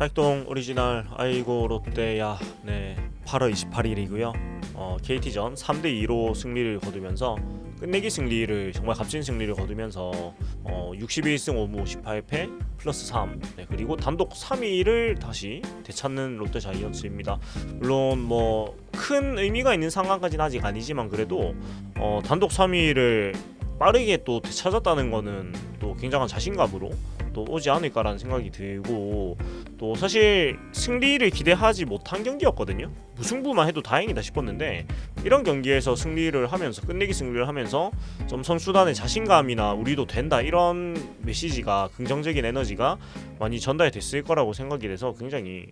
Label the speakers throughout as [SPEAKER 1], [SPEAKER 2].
[SPEAKER 1] 사익동 오리지널 아이고 롯데야. 네, 8월 28일이고요. KT전 3대2로 승리를 거두면서 끝내기 승리를 정말 값진 승리를 거두면서 61승 5무 18패 플러스 3. 네, 그리고 단독 3위를 다시 되찾는 롯데 자이언츠입니다. 물론 뭐 큰 의미가 있는 상황까지는 아직 아니지만 그래도 단독 3위를 빠르게 또 되찾았다는 거는 또 굉장한 자신감으로 또 오지 않을까라는 생각이 들고, 또 사실 승리를 기대하지 못한 경기였거든요. 무승부만 해도 다행이다 싶었는데 이런 경기에서 승리를 하면서 끝내기 승리를 하면서 좀 선수단의 자신감이나 우리도 된다 이런 메시지가, 긍정적인 에너지가 많이 전달이 됐을 거라고 생각이 돼서 굉장히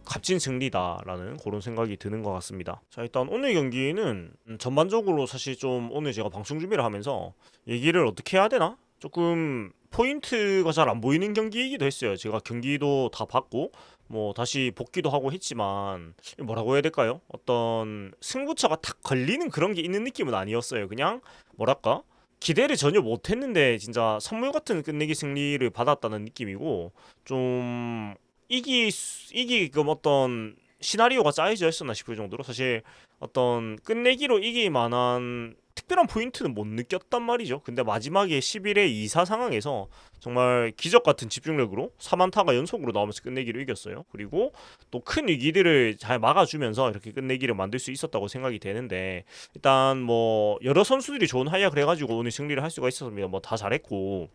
[SPEAKER 1] 값진 승리다라는 그런 생각이 드는 것 같습니다. 자, 일단 오늘 경기는 전반적으로 사실 좀 오늘 제가 방송 준비를 하면서 얘기를 어떻게 해야 되나? 조금 포인트가 잘 안 보이는 경기이기도 했어요. 제가 경기도 다 봤고 뭐 다시 복귀도 하고 했지만 뭐라고 해야 될까요? 어떤 승부처가 탁 걸리는 그런 게 있는 느낌은 아니었어요. 그냥 뭐랄까? 기대를 전혀 못했는데 진짜 선물 같은 끝내기 승리를 받았다는 느낌이고, 좀 이기금 어떤 시나리오가 짜여져 있었나 싶을 정도로 사실 어떤 끝내기로 이길 만한 특별한 포인트는 못 느꼈단 말이죠. 근데 마지막에 11회 2사 상황에서 정말 기적 같은 집중력으로 4만타가 연속으로 나오면서 끝내기를 이겼어요. 그리고 또 큰 위기들을 잘 막아주면서 이렇게 끝내기를 만들 수 있었다고 생각이 되는데, 일단 뭐 여러 선수들이 좋은 활약을 해가지고 오늘 승리를 할 수가 있었습니다. 뭐 다 잘했고,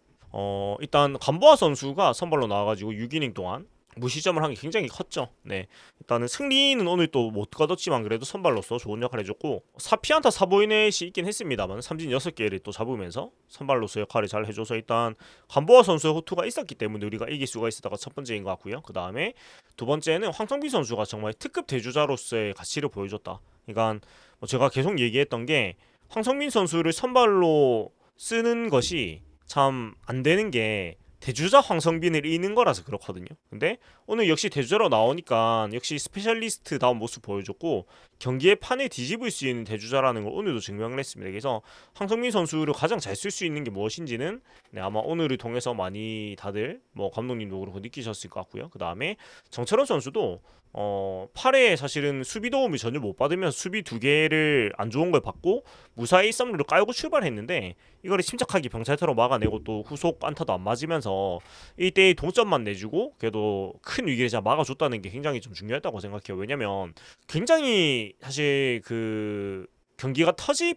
[SPEAKER 1] 일단 간보아 선수가 선발로 나와가지고 6이닝 동안 무시점을 한 게 굉장히 컸죠. 네, 일단은 승리는 오늘 또 못 거뒀지만 그래도 선발로서 좋은 역할을 해줬고, 4피안타 4보이넷이 있긴 했습니다만 삼진 6개를 또 잡으면서 선발로서 역할을 잘 해줘서 일단 간보아 선수의 호투가 있었기 때문에 우리가 이길 수가 있었다가 첫 번째인 것 같고요. 그 다음에 두 번째는 황성빈 선수가 정말 특급 대주자로서의 가치를 보여줬다. 그러니까 뭐 제가 계속 얘기했던 게, 황성빈 선수를 선발로 쓰는 것이 참 안 되는 게 대주자 황성빈을 잃는 거라서 그렇거든요. 근데 오늘 역시 대주자로 나오니까 역시 스페셜리스트다운 모습 보여줬고, 경기의 판을 뒤집을 수 있는 대주자라는 걸 오늘도 증명을 했습니다. 그래서 황성빈 선수를 가장 잘 쓸 수 있는 게 무엇인지는 아마 오늘을 통해서 많이 다들 뭐 감독님도 그렇고 느끼셨을 것 같고요. 그 다음에 정철원 선수도 8회에 사실은 수비 도움을 전혀 못 받으면서 수비 2개를 안 좋은 걸 받고 무사히 1-3루를 깔고 출발했는데 이거를 침착하게 병살타로 막아내고 또 후속 안타도 안 맞으면서 1대1 동점만 내주고 그래도 큰 위기를 잘 막아줬다는 게 굉장히 좀 중요했다고 생각해요. 왜냐면 굉장히 사실 그 경기가 터질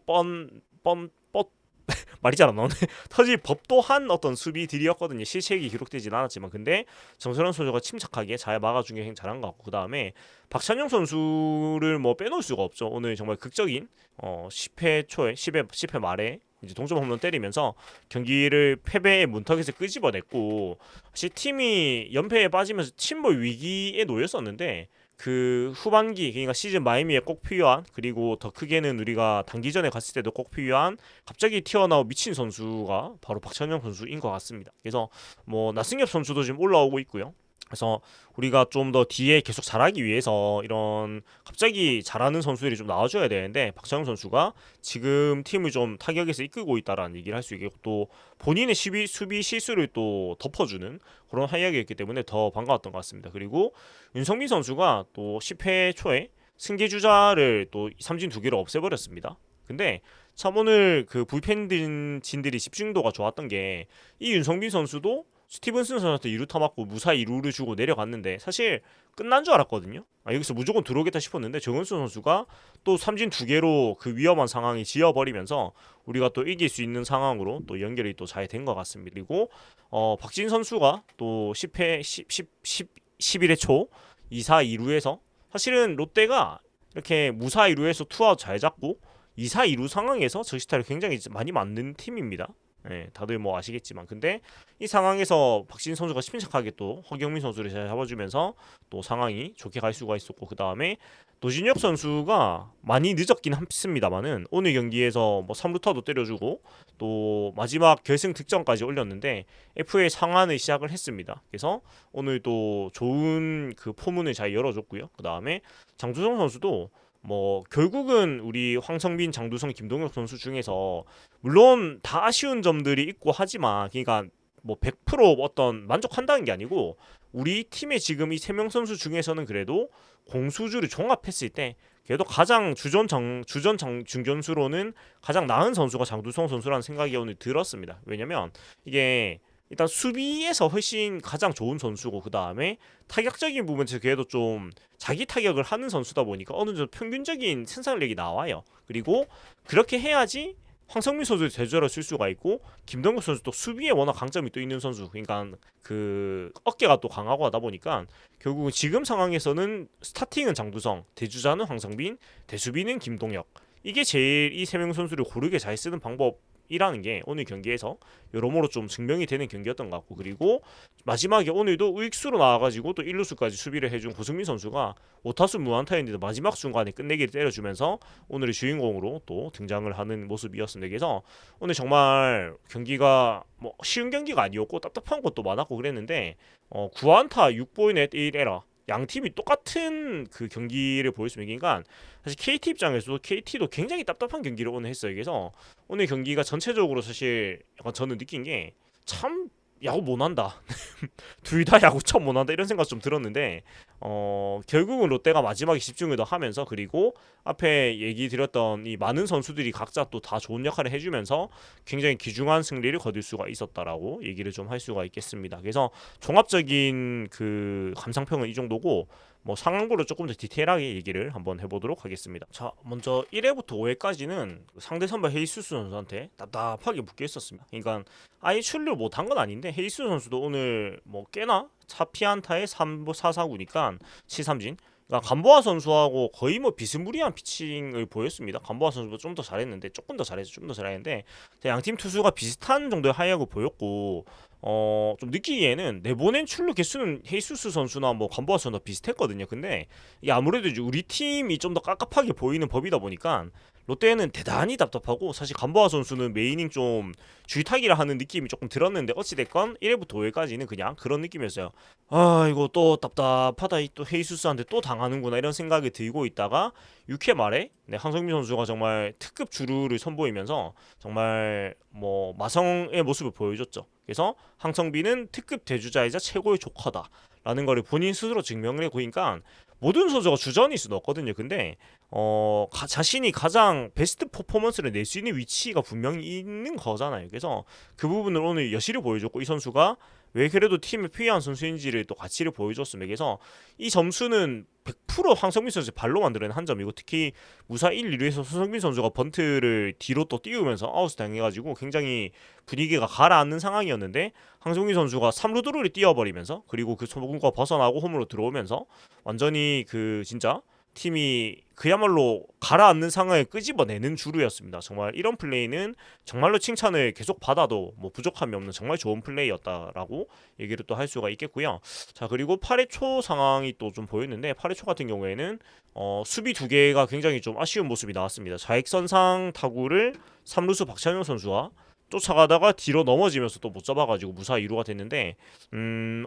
[SPEAKER 1] 말이 잘 안 나오네. 터질 법도 한 어떤 수비들이었거든요. 실책이 기록되진 않았지만, 근데 정선현 선수가 침착하게 잘 막아준 게 잘한 것 같고, 그 다음에 박찬영 선수를 뭐 빼놓을 수가 없죠. 오늘 정말 극적인 10회 초에 10회 말에 이제 동점 홈런 때리면서 경기를 패배의 문턱에서 끄집어냈고, 사실 팀이 연패에 빠지면서 침몰 위기에 놓였었는데 그 후반기, 그러니까 시즌 마이미에 꼭 필요한, 그리고 더 크게는 우리가 단기전에 갔을 때도 꼭 필요한 갑자기 튀어나온 미친 선수가 바로 박찬영 선수인 것 같습니다. 그래서 뭐 나승엽 선수도 지금 올라오고 있고요. 그래서 우리가 좀 더 뒤에 계속 잘하기 위해서 이런 갑자기 잘하는 선수들이 좀 나와줘야 되는데, 박찬영 선수가 지금 팀을 좀 타격에서 이끌고 있다라는 얘기를 할 수 있겠고, 또 본인의 수비 실수를 또 덮어주는 그런 활약이었기 때문에 더 반가웠던 것 같습니다. 그리고 윤성민 선수가 또 10회 초에 승계주자를 또 삼진 2개를 없애버렸습니다. 근데 참 오늘 그 불펜진들이 집중도가 좋았던 게, 이 윤성민 선수도 스티븐슨 선수한테 2루타 맞고 무사히 2루를 주고 내려갔는데 사실 끝난 줄 알았거든요. 여기서 무조건 들어오겠다 싶었는데 정은수 선수가 또 삼진 2개로 그 위험한 상황이 지어버리면서 우리가 또 이길 수 있는 상황으로 또 연결이 또 잘 된 것 같습니다. 그리고 박진 선수가 또 11회 초 2사 2루에서 사실은 롯데가 이렇게 무사 2루에서 투아웃 잘 잡고 2사 2루 상황에서 적시타를 굉장히 많이 맞는 팀입니다. 네, 다들 뭐 아시겠지만, 근데 이 상황에서 박진 선수가 침착하게 또 허경민 선수를 잘 잡아주면서 또 상황이 좋게 갈 수가 있었고, 그 다음에 노진혁 선수가 많이 늦었긴 했습니다만은 오늘 경기에서 뭐 3루타도 때려주고 또 마지막 결승 득점까지 올렸는데 FA 상환을 시작을 했습니다. 그래서 오늘 또 좋은 그 포문을 잘 열어줬고요. 그 다음에 장두성 선수도 뭐 결국은 우리 황성빈, 장두성, 김동혁 선수 중에서 물론 다 아쉬운 점들이 있고 하지만, 그러니까 뭐 100% 어떤 만족한다는 게 아니고 우리 팀의 지금 이 3명 선수 중에서는 그래도 공수주를 종합했을 때 그래도 가장 중견수로는 가장 나은 선수가 장두성 선수라는 생각이 오늘 들었습니다. 왜냐면 이게 일단 수비에서 훨씬 가장 좋은 선수고, 그 다음에 타격적인 부분에서 그래도 좀 자기 타격을 하는 선수다 보니까 어느 정도 평균적인 생산력이 나와요. 그리고 그렇게 해야지 황성민 선수를 제주로 쓸 수가 있고, 김동국 선수도 수비에 워낙 강점이 또 있는 선수, 그러니까 그 어깨가 또 강하고 하다 보니까 결국은 지금 상황에서는 스타팅은 장두성, 대주자는 황성빈, 대수비는 김동혁, 이게 제일 이 3명 선수를 고르게 잘 쓰는 방법이라는 게 오늘 경기에서 여러모로 좀 증명이 되는 경기였던 것 같고, 그리고 마지막에 오늘도 우익수로 나와가지고 또 1루수까지 수비를 해준 고승민 선수가 5타수 무안타였는데 마지막 순간에 끝내기를 때려주면서 오늘의 주인공으로 또 등장을 하는 모습이었습니다. 그래서 오늘 정말 경기가 뭐 쉬운 경기가 아니었고 답답한 것도 많았고 그랬는데 9안타 6볼넷 1에라 양 팀이 똑같은 그 경기를 보였습니다. 그러니까 사실 KT 입장에서도 KT도 굉장히 답답한 경기를 오늘 했어요. 그래서 오늘 경기가 전체적으로 사실 약간 저는 느낀 게 참 야구 못한다. 둘 다 야구 참 못한다 이런 생각 좀 들었는데 결국은 롯데가 마지막에 집중을 더 하면서, 그리고 앞에 얘기 드렸던 이 많은 선수들이 각자 또 다 좋은 역할을 해주면서 굉장히 귀중한 승리를 거둘 수가 있었다라고 얘기를 좀 할 수가 있겠습니다. 그래서 종합적인 그 감상평은 이 정도고, 뭐 상황부를 조금 더 디테일하게 얘기를 한번 해보도록 하겠습니다. 자, 먼저 1회부터 5회까지는 상대 선발 헤이수스 선수한테 답답하게 묶여 있었습니다. 그러니까 아예 출루를 못한 건 아닌데 헤이수스 선수도 오늘 뭐 꽤나 4피안타에 3부 4사구니까 7삼진, 그러니까 간보아 선수하고 거의 뭐 비스무리한 피칭을 보였습니다. 간보아 선수도 좀 더 잘했는데, 조금 더 잘해서 좀 더 잘했는데 양팀 투수가 비슷한 정도의 하이약을 보였고, 좀 느끼기에는 내보낸 출루 개수는 헤이수스 선수나 뭐 간보아 선수나 비슷했거든요. 근데 이게 아무래도 이제 우리 팀이 좀 더 깝깝하게 보이는 법이다 보니까 롯데는 대단히 답답하고, 사실 간보아 선수는 메이닝 좀 줄타기를 하는 느낌이 조금 들었는데 어찌됐건 1회부터 5회까지는 그냥 그런 느낌이었어요. 아, 이거 또 답답하다, 또 헤이수스한테 또 당하는구나 이런 생각이 들고 있다가 6회 말에 황성민 선수가 정말 특급 주루를 선보이면서 정말 뭐 마성의 모습을 보여줬죠. 그래서 황성빈은 특급 대주자이자 최고의 조커다 라는 거를 본인 스스로 증명을 해보니까 모든 선수가 주전일 수는 없거든요. 근데 자신이 가장 베스트 퍼포먼스를 낼 수 있는 위치가 분명히 있는 거잖아요. 그래서 그 부분을 오늘 여실히 보여줬고, 이 선수가 왜 그래도 팀에 필요한 선수인지를 또 가치를 보여줬습니다. 그래서 이 점수는 100% 황성민 선수의 발로 만들어낸 한 점이고, 특히 무사 1, 2루에서 손흥민 선수가 번트를 뒤로 또 띄우면서 아웃을 당해가지고 굉장히 분위기가 가라앉는 상황이었는데, 황성민 선수가 3루 도루를 띄워버리면서, 그리고 그 소금과 벗어나고 홈으로 들어오면서 완전히 그 진짜 팀이 그야말로 가라앉는 상황을 끄집어내는 주루였습니다. 정말 이런 플레이는 정말로 칭찬을 계속 받아도 뭐 부족함이 없는 정말 좋은 플레이였다라고 얘기를 또 할 수가 있겠고요. 자, 그리고 8회 초 상황이 또 좀 보였는데, 8회 초 같은 경우에는 수비 두 개가 굉장히 좀 아쉬운 모습이 나왔습니다. 좌익선상 타구를 3루수 박찬용 선수와 쫓아가다가 뒤로 넘어지면서 또 못 잡아가지고 무사 2루가 됐는데,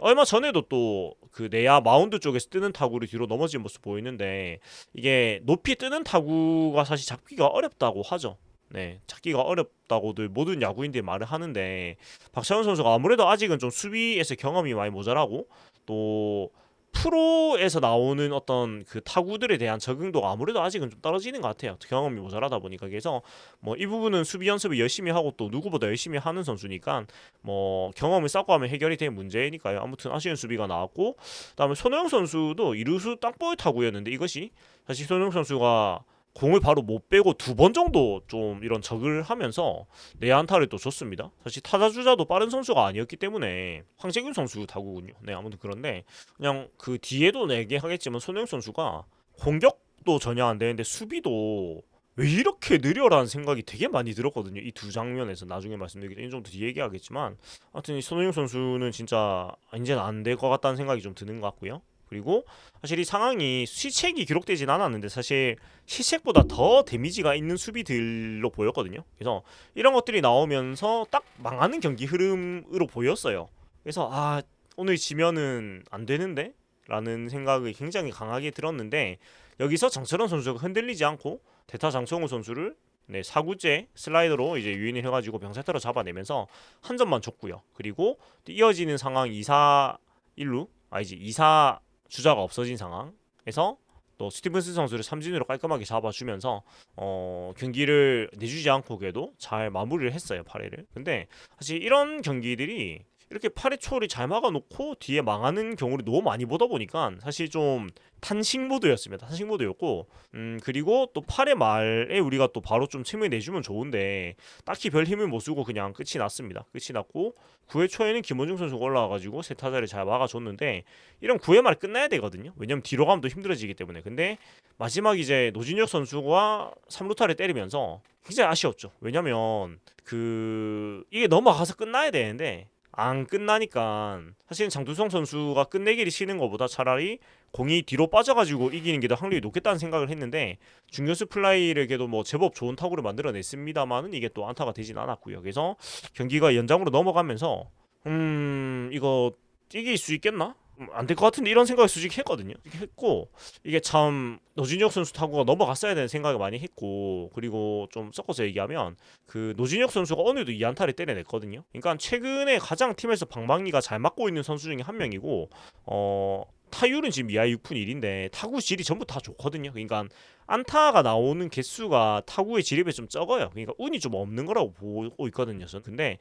[SPEAKER 1] 얼마 전에도 또 그 내야 마운드 쪽에서 뜨는 타구를 뒤로 넘어진 모습 보이는데, 이게 높이 뜨는 타구가 사실 잡기가 어렵다고 하죠. 네, 찾기가 어렵다고들 모든 야구인들이 말을 하는데, 박찬원 선수가 아무래도 아직은 좀 수비에서 경험이 많이 모자라고, 또 프로에서 나오는 어떤 그 타구들에 대한 적응도가 아무래도 아직은 좀 떨어지는 것 같아요. 경험이 모자라다 보니까. 그래서 뭐 이 부분은 수비 연습을 열심히 하고 또 누구보다 열심히 하는 선수니까 뭐 경험을 쌓고 하면 해결이 될 문제니까요. 아무튼 아쉬운 수비가 나왔고, 그다음에 손호영 선수도 이루수 땅볼 타구였는데, 이것이 사실 손호영 선수가 공을 바로 못 빼고 2번 정도 좀 이런 적을 하면서 내안타를 또 줬습니다. 사실 타자 주자도 빠른 선수가 아니었기 때문에 황재균 선수 타구군요. 네, 아무튼 그런데 그냥 그 뒤에도 내게 하겠지만 손흥민 선수가 공격도 전혀 안 되는데 수비도 왜 이렇게 느려라는 생각이 되게 많이 들었거든요. 이 두 장면에서 나중에 말씀드리겠지만 좀 더 뒤에 얘기하겠지만, 하여튼 이 손흥민 선수는 진짜 이제는 안 될 것 같다는 생각이 좀 드는 것 같고요. 그리고 사실 이 상황이 시책이 기록되진 않았는데 사실 시책보다 더 데미지가 있는 수비들로 보였거든요. 그래서 이런 것들이 나오면서 딱 망하는 경기 흐름으로 보였어요. 그래서 오늘 지면은 안 되는데? 라는 생각이 굉장히 강하게 들었는데, 여기서 장철원 선수가 흔들리지 않고 대타 장성우 선수를 4구째 슬라이더로 이제 유인을 해가지고 병살타로 잡아내면서 한 점만 줬고요. 그리고 이어지는 상황 2사 1루 이제 2사 주자가 없어진 상황에서 또 스티븐스 선수를 삼진으로 깔끔하게 잡아주면서 경기를 내주지 않고 그래도 잘 마무리를 했어요, 8회를. 근데 사실 이런 경기들이 이렇게 8회 초를 잘 막아놓고 뒤에 망하는 경우를 너무 많이 보다 보니까 사실 좀 탄식 모드였습니다. 탄식 모드였고, 그리고 또 8회 말에 우리가 또 바로 좀 책임을 내주면 좋은데 딱히 별 힘을 못 쓰고 그냥 끝이 났습니다. 끝이 났고 9회 초에는 김원중 선수가 올라와가지고 세 타자를 잘 막아줬는데, 이런 9회 말 끝나야 되거든요. 왜냐면 뒤로 가면 또 힘들어지기 때문에. 근데 마지막 이제 노진혁 선수가 3루타를 때리면서 굉장히 아쉬웠죠. 왜냐면 이게 넘어가서 끝나야 되는데 안 끝나니까 사실은 장두성 선수가 끝내기를 치는 것보다 차라리 공이 뒤로 빠져가지고 이기는 게 더 확률이 높겠다는 생각을 했는데, 중견수 플라이를 그래도 뭐 제법 좋은 타구를 만들어냈습니다만은 이게 또 안타가 되진 않았고요. 그래서 경기가 연장으로 넘어가면서 이거 이길 수 있겠나? 안 될 것 같은데 이런 생각을 솔직히 했거든요. 했고, 이게 참 노진혁 선수 타구가 넘어갔어야 되는 생각을 많이 했고, 그리고 좀 섞어서 얘기하면 노진혁 선수가 오늘도 2안타를 때려냈거든요. 그러니까 최근에 가장 팀에서 방망이가 잘 맞고 있는 선수 중에 한 명이고, 타율은 지금 2할 6푼 1인데 타구 질이 전부 다 좋거든요. 그러니까 안타가 나오는 개수가 타구의 질에 비해 좀 적어요. 그러니까 운이 좀 없는 거라고 보고 있거든요, 저는. 근데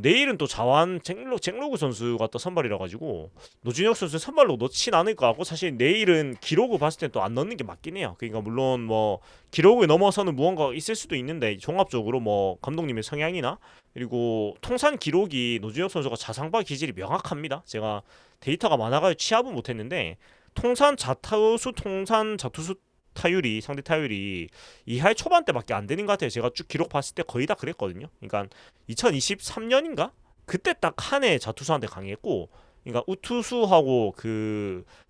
[SPEAKER 1] 내일은 또 자완 잭로그 선수가 또 선발이라 가지고 노준혁 선수 선발로 넣진 않을 것 같고, 사실 내일은 기록을 봤을 땐 또 안 넣는 게 맞긴 해요. 그러니까 물론 뭐 기록을 넘어서는 무언가가 있을 수도 있는데, 종합적으로 뭐 감독님의 성향이나 그리고 통산 기록이 노준혁 선수가 자상바 기질이 명확합니다. 제가 데이터가 많아가지고 취합은 못했는데 통산 자타수 통산 자투수 타율이, 상대 타율이 2할 초반대밖에 안 되는 것 같아요. 제가 쭉 기록 봤을 때 거의 다 그랬거든요. 그러니까 2023년인가? 그때 딱 한 해 자투수한테 강했고, 그러니까 우투수하고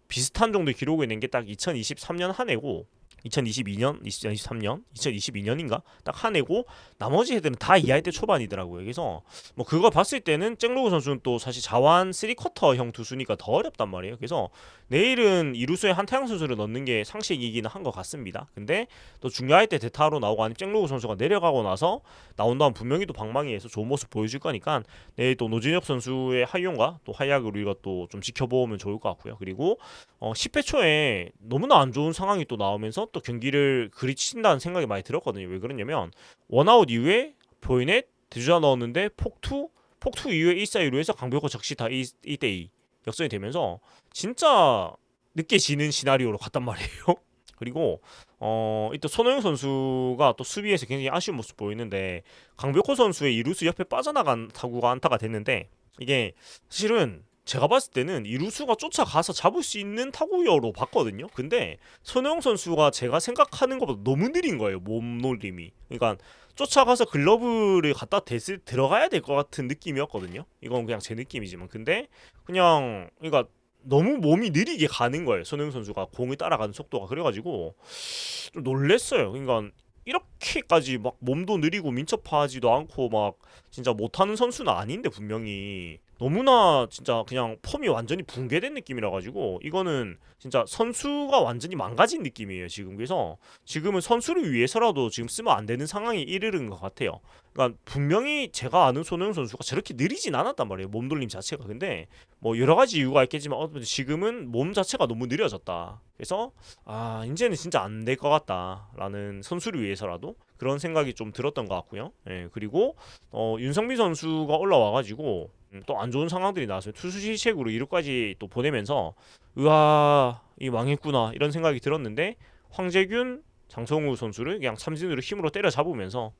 [SPEAKER 1] 비슷한 정도의 기록을 낸 게 딱 2023년 한 해고, 2022년, 2023년, 2022년인가 딱 한 해고, 나머지 애들은 다 2할 때 초반이더라고요. 그래서 뭐 그거 봤을 때는 잭로그 선수는 또 사실 자완 3쿼터형 투수니까 더 어렵단 말이에요. 그래서 내일은 이루수에 한태양 선수를 넣는 게 상식이기는 한 것 같습니다. 근데 또 중요할 때 대타로 나오고, 아니면 잭로그 선수가 내려가고 나서 나온다면 분명히 또 방망이에서 좋은 모습 보여줄 거니까 내일 또 노진혁 선수의 활용과 또 활약을 우리가 또 좀 지켜보면 좋을 것 같고요. 그리고 10회 초에 너무나 안 좋은 상황이 또 나오면서 또 경기를 그리친다는 생각이 많이 들었거든요. 왜 그러냐면 원아웃 이후에 보이넷 대주자 넣었는데 폭투 이후에 1사 1루에서 강백호 적시타 2대2 역전이 되면서 진짜 늦게 지는 시나리오로 갔단 말이에요. 그리고 이때 손호영 선수가 또 수비에서 굉장히 아쉬운 모습 보이는데, 강백호 선수의 이루수 옆에 빠져나간 타구가 안타가 됐는데, 이게 사실은 제가 봤을 때는 이루수가 쫓아가서 잡을 수 있는 타구여로 봤거든요. 근데 손호영 선수가 제가 생각하는 것보다 너무 느린 거예요, 몸놀림이. 그러니까 쫓아가서 글러브를 갖다 댔을 들어가야 될 것 같은 느낌이었거든요. 이건 그냥 제 느낌이지만, 근데 그냥 그러니까 너무 몸이 느리게 가는 거예요, 손흥민 선수가 공을 따라가는 속도가. 그래가지고 좀 놀랬어요. 그러니까 이렇게까지 막 몸도 느리고 민첩하지도 않고 막 진짜 못하는 선수는 아닌데, 분명히 너무나 진짜 그냥 폼이 완전히 붕괴된 느낌이라 가지고 이거는 진짜 선수가 완전히 망가진 느낌이에요, 지금. 그래서 지금은 선수를 위해서라도 지금 쓰면 안 되는 상황이 이르는 것 같아요. 그러니까 분명히 제가 아는 손흥민 선수가 저렇게 느리진 않았단 말이에요, 몸돌림 자체가. 근데 뭐 여러 가지 이유가 있겠지만 지금은 몸 자체가 너무 느려졌다. 그래서 이제는 진짜 안 될 것 같다라는, 선수를 위해서라도 그런 생각이 좀 들었던 것 같고요. 예, 그리고 윤성민 선수가 올라와가지고 또 안 좋은 상황들이 나왔어요. 투수 실책으로 2루까지 또 보내면서 으아, 이 망했구나 이런 생각이 들었는데, 황재균, 장성우 선수를 그냥 삼진으로 힘으로 때려잡으면서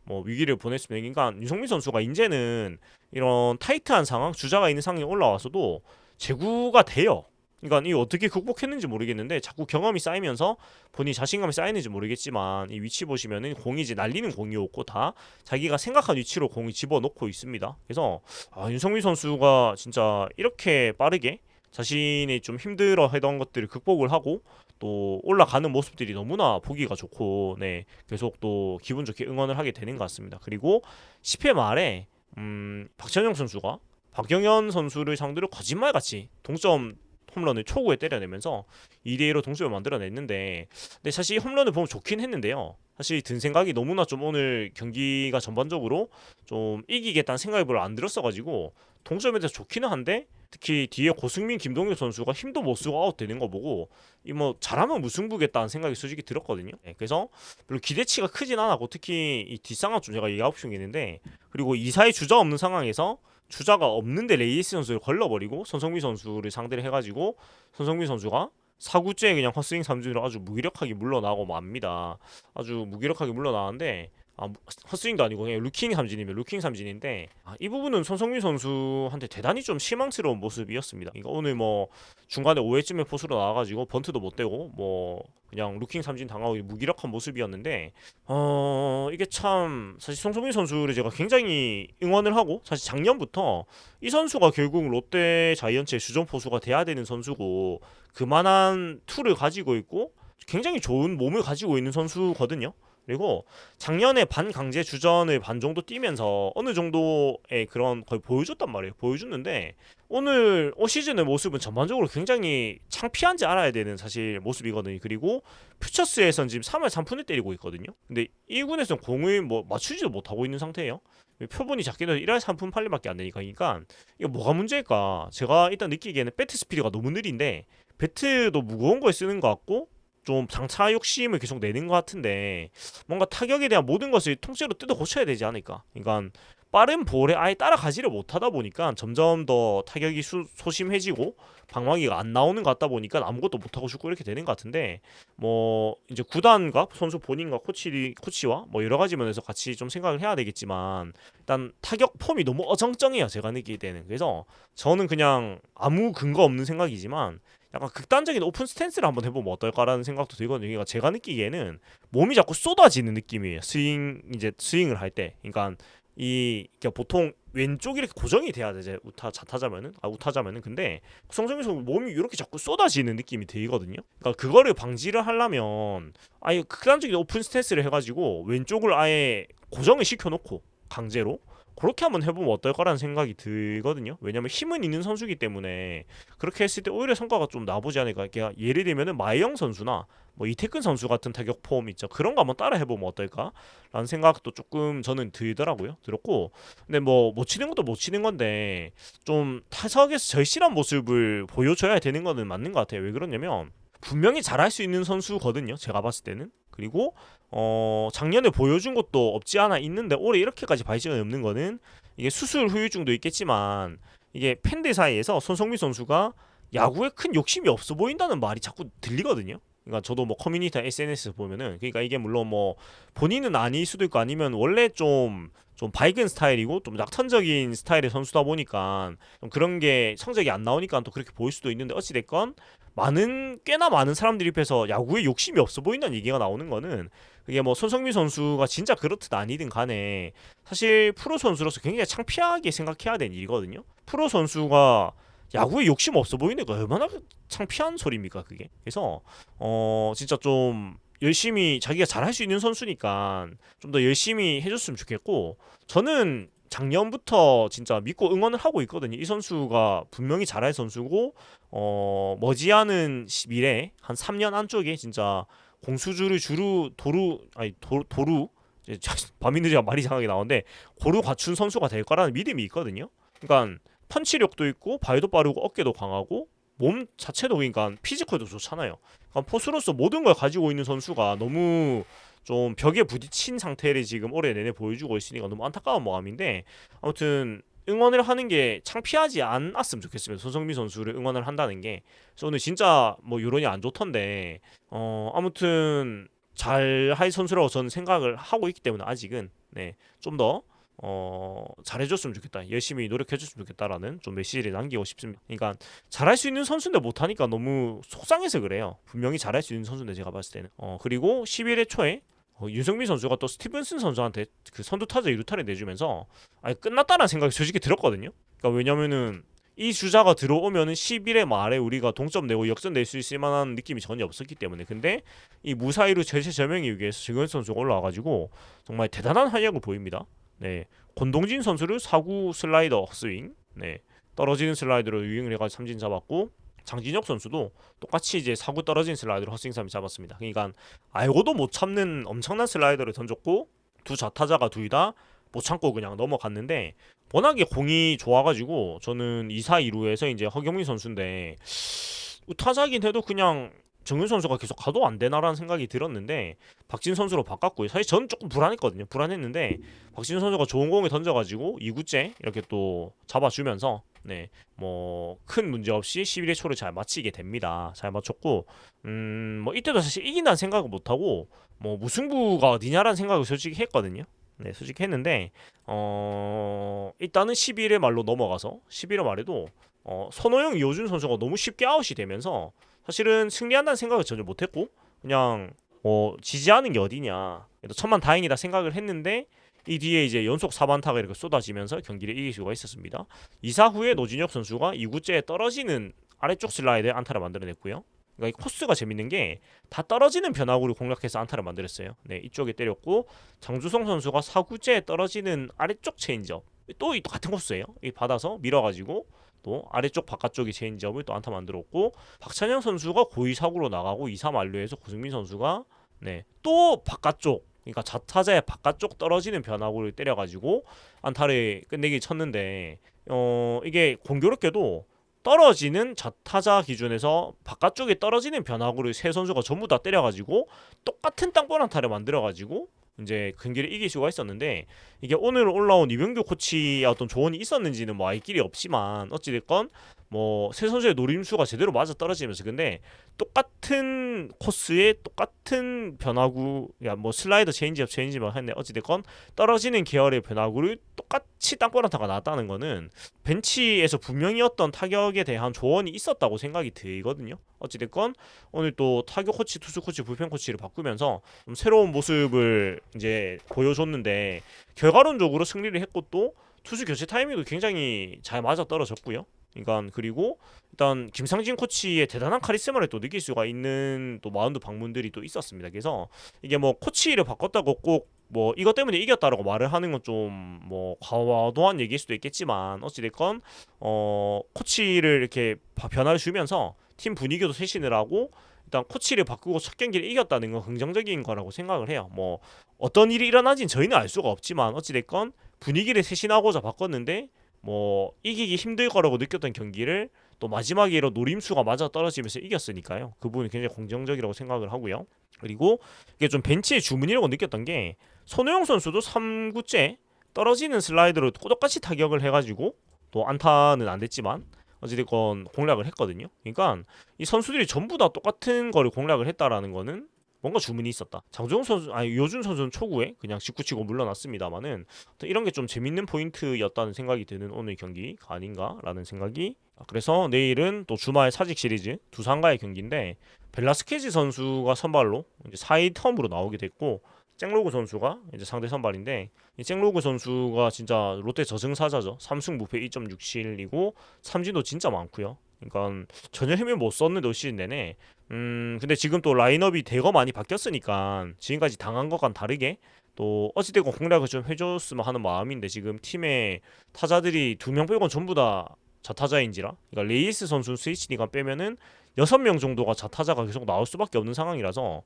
[SPEAKER 1] 뭐 위기를 보냈습니다. 그러니까 윤성민 선수가 이제는 이런 타이트한 상황, 주자가 있는 상황에 올라와서도 제구가 돼요. 그러니까 이 어떻게 극복했는지 모르겠는데 자꾸 경험이 쌓이면서 본인이 자신감이 쌓이는지 모르겠지만, 이 위치 보시면은 공이 이제 날리는 공이었고 다 자기가 생각한 위치로 공이 집어넣고 있습니다. 그래서 윤성민 선수가 진짜 이렇게 빠르게 자신이 좀 힘들어했던 것들을 극복을 하고 또 올라가는 모습들이 너무나 보기가 좋고, 계속 또 기분 좋게 응원을 하게 되는 것 같습니다. 그리고 10회 말에 박찬영 선수가 박경현 선수를 상대로 거짓말같이 동점 홈런을 초구에 때려내면서 2대2로 동점을 만들어냈는데, 근데 사실 이 홈런을 보면 좋긴 했는데요. 사실 든 생각이 너무나 좀 오늘 경기가 전반적으로 좀 이기겠다는 생각이 별로 안 들었어가지고 동점에 대해서 좋기는 한데, 특히 뒤에 고승민, 김동현 선수가 힘도 못 쓰고 아웃되는 거 보고 이 뭐 잘하면 무승부겠다는 생각이 솔직히 들었거든요. 네, 그래서 별로 기대치가 크진 않았고, 특히 이 뒷상황 좀 제가 얘기하고 싶은 게 있는데, 그리고 2사의 주자 없는 상황에서 주자가 없는데 레이스 선수를 걸러버리고 손성민 선수를 상대를 해가지고 손성민 선수가 4구째에 그냥 헛스윙 삼진으로 아주 무기력하게 물러나고 맙니다. 아주 무기력하게 물러나는데, 헛스윙도 아니고 그냥 루킹 삼진인데, 이 부분은 손성민 선수한테 대단히 좀 실망스러운 모습이었습니다. 그러니까 오늘 뭐 중간에 5회쯤에 포수로 나와가지고 번트도 못 대고 뭐 그냥 루킹 삼진 당하고 무기력한 모습이었는데, 이게 참 사실 손성민 선수를 제가 굉장히 응원을 하고, 사실 작년부터 이 선수가 결국 롯데 자이언츠의 주전 포수가 돼야 되는 선수고, 그만한 툴을 가지고 있고 굉장히 좋은 몸을 가지고 있는 선수거든요. 그리고 작년에 반강제 주전을 반 정도 뛰면서 어느 정도의 그런 거의 보여줬단 말이에요. 보여줬는데 오늘 올 시즌의 모습은 전반적으로 굉장히 창피한지 알아야 되는 사실 모습이거든요. 그리고 퓨처스에선 지금 3할 3푼을 때리고 있거든요. 근데 1군에서는 공을 뭐 맞추지도 못하고 있는 상태예요. 표본이 작게 돼서 1할 3푼 8리밖에 안 되니까. 그러니까 이게 뭐가 문제일까? 제가 일단 느끼기에는 배트 스피드가 너무 느린데, 배트도 무거운 걸 쓰는 것 같고 좀 장차 욕심을 계속 내는 것 같은데, 뭔가 타격에 대한 모든 것을 통째로 뜯어 고쳐야 되지 않을까. 그러니까 빠른 볼에 아예 따라가지를 못하다 보니까 점점 더 타격이 소심해지고 방망이가 안 나오는 것 같다 보니까 아무것도 못하고 죽고 이렇게 되는 것 같은데, 뭐 이제 구단과 선수 본인과 코치와 뭐 여러 가지 면에서 같이 좀 생각을 해야 되겠지만, 일단 타격 폼이 너무 어정쩡해요, 제가 느끼기 때는. 그래서 저는 그냥 아무 근거 없는 생각이지만 약간 극단적인 오픈 스탠스를 한번 해보면 어떨까라는 생각도 들거든요. 그러니까 제가 느끼기에는 몸이 자꾸 쏟아지는 느낌이에요. 스윙을 할 때. 그러니까 그러니까 보통 왼쪽 이렇게 고정이 돼야 되죠. 우타자면은. 근데 성성에서 몸이 이렇게 자꾸 쏟아지는 느낌이 들거든요. 그러니까 그거를 방지를 하려면 아예 극단적인 오픈 스탠스를 해가지고 왼쪽을 아예 고정을 시켜놓고 강제로 그렇게 한번 해보면 어떨까라는 생각이 들거든요. 왜냐면 힘은 있는 선수이기 때문에 그렇게 했을 때 오히려 성과가 좀 나보지 않을까. 그러니까 예를 들면은 마이영 선수나 뭐 이태근 선수 같은 타격 폼 있죠. 그런 거 한번 따라 해보면 어떨까라는 생각도 조금 저는 들었고, 근데 뭐 못 치는 것도 못 치는 건데 좀 타석에서 절실한 모습을 보여줘야 되는 거는 맞는 것 같아요. 왜 그러냐면 분명히 잘할 수 있는 선수거든요, 제가 봤을 때는. 그리고 작년에 보여준 것도 없지 않아 있는데 올해 이렇게까지 발전이 없는 거는, 이게 수술 후유증도 있겠지만 이게 팬들 사이에서 손성민 선수가 야구에 큰 욕심이 없어 보인다는 말이 자꾸 들리거든요. 그러니까 저도 뭐 커뮤니티나 SNS 보면은, 그러니까 이게 물론 뭐 본인은 아닐 수도 있고 아니면 원래 좀 밝은 스타일이고 좀 낙천적인 스타일의 선수다 보니까 좀 그런 게 성적이 안 나오니까 또 그렇게 보일 수도 있는데, 어찌 됐건 꽤나 많은 사람들 입에서 야구에 욕심이 없어 보인다는 얘기가 나오는 거는, 그게 뭐 손성민 선수가 진짜 그렇든 아니든 간에 사실 프로 선수로서 굉장히 창피하게 생각해야 되는 일이거든요. 프로 선수가 야구에 욕심 없어 보이는 거 얼마나 창피한 소리입니까, 그게. 그래서 진짜 좀 열심히 자기가 잘할 수 있는 선수니까 좀 더 열심히 해줬으면 좋겠고, 저는 작년부터 진짜 믿고 응원을 하고 있거든요. 이 선수가 분명히 잘할 선수고, 머지않은 미래 한 3년 안쪽에 진짜 공수주를 도루 바민들이가 말이 이상하게 나오는데 고루 갖춘 선수가 될 거라는 믿음이 있거든요. 그러니까 펀치력도 있고 발도 빠르고 어깨도 강하고 몸 자체도, 그러니까 피지컬도 좋잖아요. 그러니까 포수로서 모든 걸 가지고 있는 선수가 너무 좀 벽에 부딪힌 상태를 지금 올해 내내 보여주고 있으니까 너무 안타까운 마음인데, 아무튼 응원을 하는 게 창피하지 않았으면 좋겠습니다. 손성민 선수를 응원을 한다는 게. 그래서 오늘 진짜 뭐 여론이 안 좋던데, 아무튼 잘할 선수라고 저는 생각을 하고 있기 때문에 아직은 좀 더 잘해줬으면 좋겠다, 열심히 노력해줬으면 좋겠다라는 좀 메시지를 남기고 싶습니다. 그러니까 잘할 수 있는 선수인데 못하니까 너무 속상해서 그래요. 분명히 잘할 수 있는 선수인데 제가 봤을 때는. 그리고 11회 초에 윤석민 선수가 또 스티븐슨 선수한테 그 선두 타자 2루타를 내주면서 아예 끝났다는 생각이 솔직히 들었거든요. 그러니까 왜냐면은 이 주자가 들어오면은 11회 말에 우리가 동점 내고 역전 낼 수 있을 만한 느낌이 전혀 없었기 때문에. 근데 이 무사히로 절체절명이 위해서 정현 선수가 올라와가지고 정말 대단한 활약을 보입니다. 권동진 선수를 4구 슬라이더 스윙, 떨어지는 슬라이더로 유행을 해가지고 삼진 잡았고, 장진혁 선수도 똑같이 이제 사구 떨어진 슬라이더를 허스윙삼이 잡았습니다. 그러니까 알고도 못 참는 엄청난 슬라이더를 던졌고 두 좌타자가 둘 다 못 참고 그냥 넘어갔는데 워낙에 공이 좋아가지고 저는 2사 2루에서 이제 허경민 선수인데 타자긴 해도 그냥 정윤 선수가 계속 가도 안 되나라는 생각이 들었는데 박진 선수로 바꿨고요. 사실 저는 조금 불안했거든요. 불안했는데 박진 선수가 좋은 공을 던져가지고 2구째 이렇게 또 잡아주면서 네, 뭐 큰 문제 없이 11회 초를 잘 마치게 됩니다. 잘 마쳤고 뭐 이때도 사실 이긴다는 생각을 못하고 뭐 무승부가 어디냐라는 생각을 솔직히 했거든요. 네, 솔직히 했는데 일단은 11회 말로 넘어가서 11회 말에도 손호영, 이호준 선수가 너무 쉽게 아웃이 되면서 사실은 승리한다는 생각을 전혀 못했고 그냥 지지하는 게 어디냐 그래도 천만 다행이다 생각을 했는데 이 뒤에 이제 연속 4반타가 이렇게 쏟아지면서 경기를 이길 수가 있었습니다. 2사 후에 노진혁 선수가 2구째에 떨어지는 아래쪽 슬라이드에 안타를 만들어냈고요. 그러니까 이 코스가 재밌는 게 다 떨어지는 변화구를 공략해서 안타를 만들었어요. 네, 이쪽에 때렸고 장주성 선수가 4구째에 떨어지는 아래쪽 체인지업 또 같은 코스예요. 이 받아서 밀어가지고 또 아래쪽 바깥쪽이 체인지업을 또 안타 만들었고 박찬영 선수가 고의 사구로 나가고 2사 만루에서 고승민 선수가 네, 또 바깥쪽 그러니까 좌타자의 바깥쪽 떨어지는 변화구를 때려가지고 안타를 끝내기 쳤는데 이게 공교롭게도 떨어지는 좌타자 기준에서 바깥쪽에 떨어지는 변화구를 세 선수가 전부 다 때려가지고 똑같은 땅볼 안타를 만들어가지고 이제 경기를 이길 수가 있었는데 이게 오늘 올라온 이병규 코치의 어떤 조언이 있었는지는 뭐 알 길이 없지만 어찌됐건 뭐 세 선수의 노림수가 제대로 맞아 떨어지면서 근데 똑같은 코스에 똑같은 변화구 뭐 슬라이더 체인지업 했는데 어찌됐건 떨어지는 계열의 변화구를 똑같이 땅볼 안타가 나왔다는 거는 벤치에서 분명히 어떤 타격에 대한 조언이 있었다고 생각이 들거든요. 어찌됐건 오늘 또 타격 코치, 투수 코치, 불펜 코치를 바꾸면서 좀 새로운 모습을 이제 보여줬는데 결과론적으로 승리를 했고 또 투수 교체 타이밍도 굉장히 잘 맞아 떨어졌고요. 그러니까 그리고 일단 김상진 코치의 대단한 카리스마를 또 느낄 수가 있는 또 마운드 방문들이 또 있었습니다. 그래서 이게 뭐 코치를 바꿨다고 꼭 뭐 이것 때문에 이겼다라고 말을 하는 건 좀 뭐 과도한 얘기일 수도 있겠지만 어찌됐건 코치를 이렇게 변화를 주면서 팀 분위기도 쇄신을 하고 일단 코치를 바꾸고 첫 경기를 이겼다는 건 긍정적인 거라고 생각을 해요. 뭐 어떤 일이 일어나진 저희는 알 수가 없지만 어찌됐건 분위기를 쇄신하고자 바꿨는데 뭐 이기기 힘들 거라고 느꼈던 경기를 또 마지막에 노림수가 맞아 떨어지면서 이겼으니까요. 그 부분이 굉장히 긍정적이라고 생각을 하고요. 그리고 이게 좀 벤치의 주문이라고 느꼈던 게 손호영 선수도 3구째 떨어지는 슬라이드로 똑같이 타격을 해가지고 또 안타는 안 됐지만 어찌됐건 공략을 했거든요. 그러니까 이 선수들이 전부 다 똑같은 거를 공략을 했다라는 거는 뭔가 주문이 있었다. 장주영 선수, 요준 선수는 초구에 그냥 직구치고 물러났습니다만은 이런 게 좀 재밌는 포인트였다는 생각이 드는 오늘 경기가 아닌가라는 생각이. 그래서 내일은 또 주말 사직 시리즈 두산과의 경기인데 벨라스케지 선수가 선발로 이제 4위 텀으로 나오게 됐고 잭로그 선수가 이제 상대 선발인데 이 잭로그 선수가 진짜 롯데 저승사자죠. 3승 무패 2.67이고 삼진도 진짜 많고요. 그러니까 전혀 힘을 못 썼는데 올 시즌 내내 근데 지금 또 라인업이 대거 많이 바뀌었으니까 지금까지 당한 것과는 다르게 또 어찌됐건 공략을 좀 해줬으면 하는 마음인데 지금 팀의 타자들이 2명 빼곤 전부 다 좌타자인지라 그러니까 레이스 선수 스위치니까 빼면은 6명 정도가 좌타자가 계속 나올 수밖에 없는 상황이라서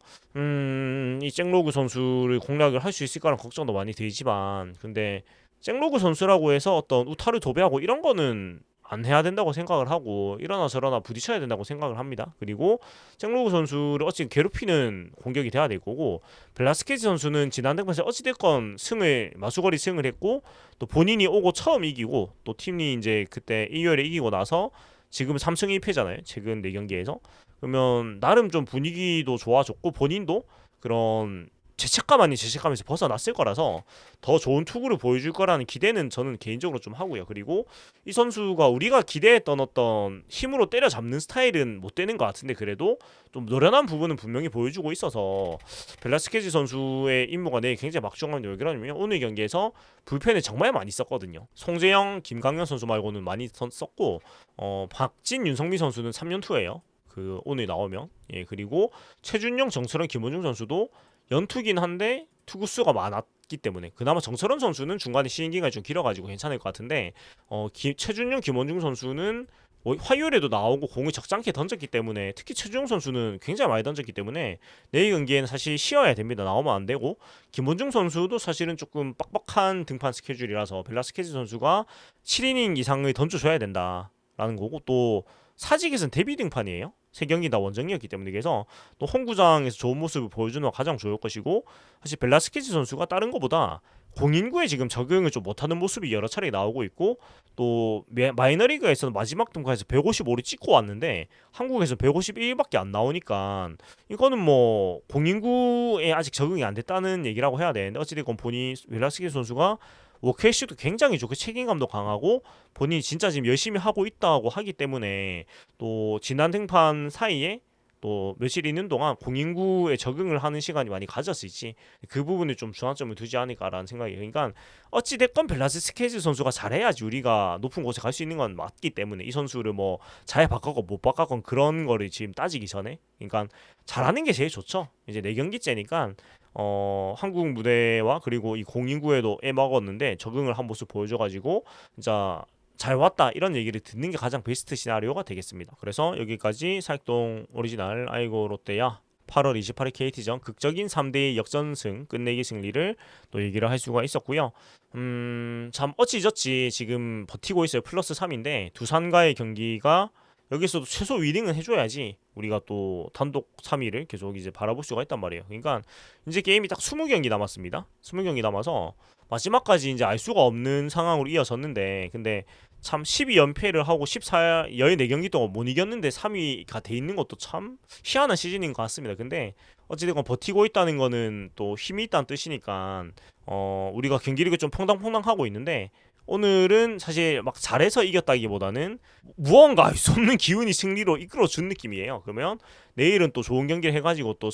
[SPEAKER 1] 이 잭로그 선수를 공략을 할 수 있을까라는 걱정도 많이 들지만 근데 잭로그 선수라고 해서 어떤 우타를 도배하고 이런 거는 안 해야 된다고 생각을 하고 이러나 저러나 부딪혀야 된다고 생각을 합니다. 그리고 잭로그 선수를 어찌 괴롭히는 공격이 돼야 될 거고 벨라스케지 선수는 지난 등판에서 어찌됐건 마수거리 승을 했고 또 본인이 오고 처음 이기고 또 팀이 이제 그때 1월에 이기고 나서 지금 3승 1패잖아요. 최근 4경기에서. 그러면 나름 좀 분위기도 좋아졌고 본인도 그런 죄책감 아닌 죄책감에서 벗어났을 거라서 더 좋은 투구를 보여줄 거라는 기대는 저는 개인적으로 좀 하고요. 그리고 이 선수가 우리가 기대했던 어떤 힘으로 때려잡는 스타일은 못 되는 것 같은데 그래도 좀 노련한 부분은 분명히 보여주고 있어서 벨라스케지 선수의 임무가 내일 굉장히 막중한데 왜 그러냐면 오늘 경기에서 불펜을 정말 많이 썼거든요. 송재영, 김강현 선수 말고는 많이 썼고 박진, 윤성민 선수는 3년 투예요. 그 오늘 나오면 그리고 최준영, 정철원, 김원중 선수도 연투긴 한데 투구수가 많았기 때문에 그나마 정철원 선수는 중간에 시행기간이 좀 길어가지고 괜찮을 것 같은데 최준용, 김원중 선수는 뭐 화요일에도 나오고 공을 적잖게 던졌기 때문에 특히 최주영 선수는 굉장히 많이 던졌기 때문에 내일 경기에는 사실 쉬어야 됩니다. 나오면 안 되고 김원중 선수도 사실은 조금 빡빡한 등판 스케줄이라서 벨라스케지 선수가 7이닝 이상을 던져줘야 된다라는 거고 또 사직에서는 데뷔 등판이에요. 세 경기 다 원정이었기 때문에 그래서 또 홈구장에서 좋은 모습을 보여주는 건 가장 좋을 것이고 사실 벨라스케지 선수가 다른 것보다 공인구에 지금 적응을 좀 못하는 모습이 여러 차례 나오고 있고 또 마이너리그에서는 마지막 등판에서 155를 찍고 왔는데 한국에서 151밖에 안 나오니까 이거는 뭐 공인구에 아직 적응이 안 됐다는 얘기라고 해야 되는데 어찌됐건 본인 벨라스케지 선수가 워크애쉬도 굉장히 좋고 책임감도 강하고 본인이 진짜 지금 열심히 하고 있다고 하기 때문에 또 지난 등판 사이에 또 며칠 있는 동안 공인구에 적응을 하는 시간이 많이 가졌을지 그 부분을 좀 중앙점을 두지 않을까라는 생각이 그러니까 어찌됐건 벨라스케지 선수가 잘해야지 우리가 높은 곳에 갈 수 있는 건 맞기 때문에 이 선수를 뭐 잘 바꿨건 못 바꿨건 그런 거를 지금 따지기 전에 그러니까 잘하는 게 제일 좋죠. 이제 4경기째니까 한국 무대와 그리고 이 공인구에도 애먹었는데 적응을 한 모습 보여줘가지고 진짜 잘 왔다 이런 얘기를 듣는 게 가장 베스트 시나리오가 되겠습니다. 그래서 여기까지 사익동 오리지널 아이고 롯데야 8월 28일 KT전 극적인 3대2 역전승 끝내기 승리를 또 얘기를 할 수가 있었고요. 참 어찌저찌 지금 버티고 있어요. 플러스 3인데 두산과의 경기가 여기서도 최소 위닝은 해줘야지 우리가 또 단독 3위를 계속 이제 바라볼 수가 있단 말이에요. 그러니까 이제 게임이 딱 20경기 남았습니다. 20경기 남아서 마지막까지 이제 알 수가 없는 상황으로 이어졌는데 근데 참 12연패를 하고 14경기 동안 못 이겼는데 3위가 돼 있는 것도 참 희한한 시즌인 것 같습니다. 근데 어찌됐건 버티고 있다는 거는 또 힘이 있다는 뜻이니까 우리가 경기력이 좀 퐁당퐁당하고 있는데 오늘은 사실 막 잘해서 이겼다기보다는 무언가 알 수 없는 기운이 승리로 이끌어준 느낌이에요. 그러면 내일은 또 좋은 경기를 해가지고 또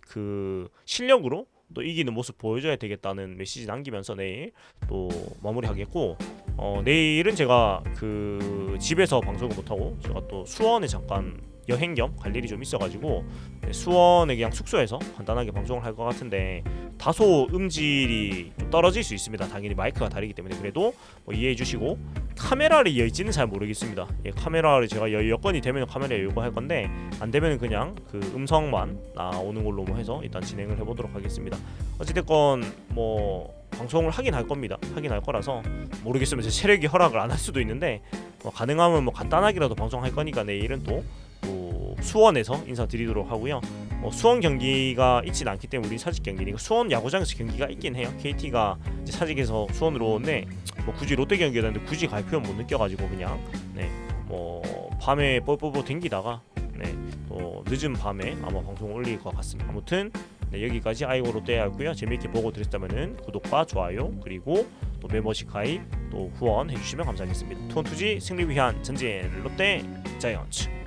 [SPEAKER 1] 그 실력으로 또 이기는 모습 보여줘야 되겠다는 메시지 남기면서 내일 또 마무리하겠고 내일은 제가 그 집에서 방송을 못하고 제가 또 수원에 잠깐 여행 겸 갈 일이 좀 있어가지고 수원에 그냥 숙소에서 간단하게 방송을 할 것 같은데 다소 음질이 좀 떨어질 수 있습니다. 당연히 마이크가 다르기 때문에 그래도 뭐 이해해 주시고 카메라를 열지는 잘 모르겠습니다. 예, 카메라를 제가 여건이 되면 카메라에 열고 할 건데 안 되면 그냥 그 음성만 나오는 걸로 해서 일단 진행을 해보도록 하겠습니다. 어찌됐건 뭐 방송을 하긴 할 겁니다. 하긴 할 거라서 모르겠으면 제 체력이 허락을 안 할 수도 있는데 가능하면 뭐 간단하게라도 방송할 거니까 내일은 또 수원에서 인사드리도록 하고요. 수원 경기가 있진 않기 때문에 우리 사직 경기니까 수원 야구장에서 경기가 있긴 해요. KT가 이제 사직에서 수원으로 오는데 뭐 굳이 롯데 경기가 되는데 굳이 갈 필요는 못 느껴가지고 그냥 뭐 밤에 뻘뻘뻘 댕기다가 또 늦은 밤에 아마 방송 올릴 것 같습니다. 아무튼 여기까지 아이고 롯데야였고요. 재미있게 보고 드셨다면은 구독과 좋아요 그리고 또 멤버십 가입 또 후원 해주시면 감사하겠습니다. 투원투지 승리 위한 전진 롯데 자이언츠.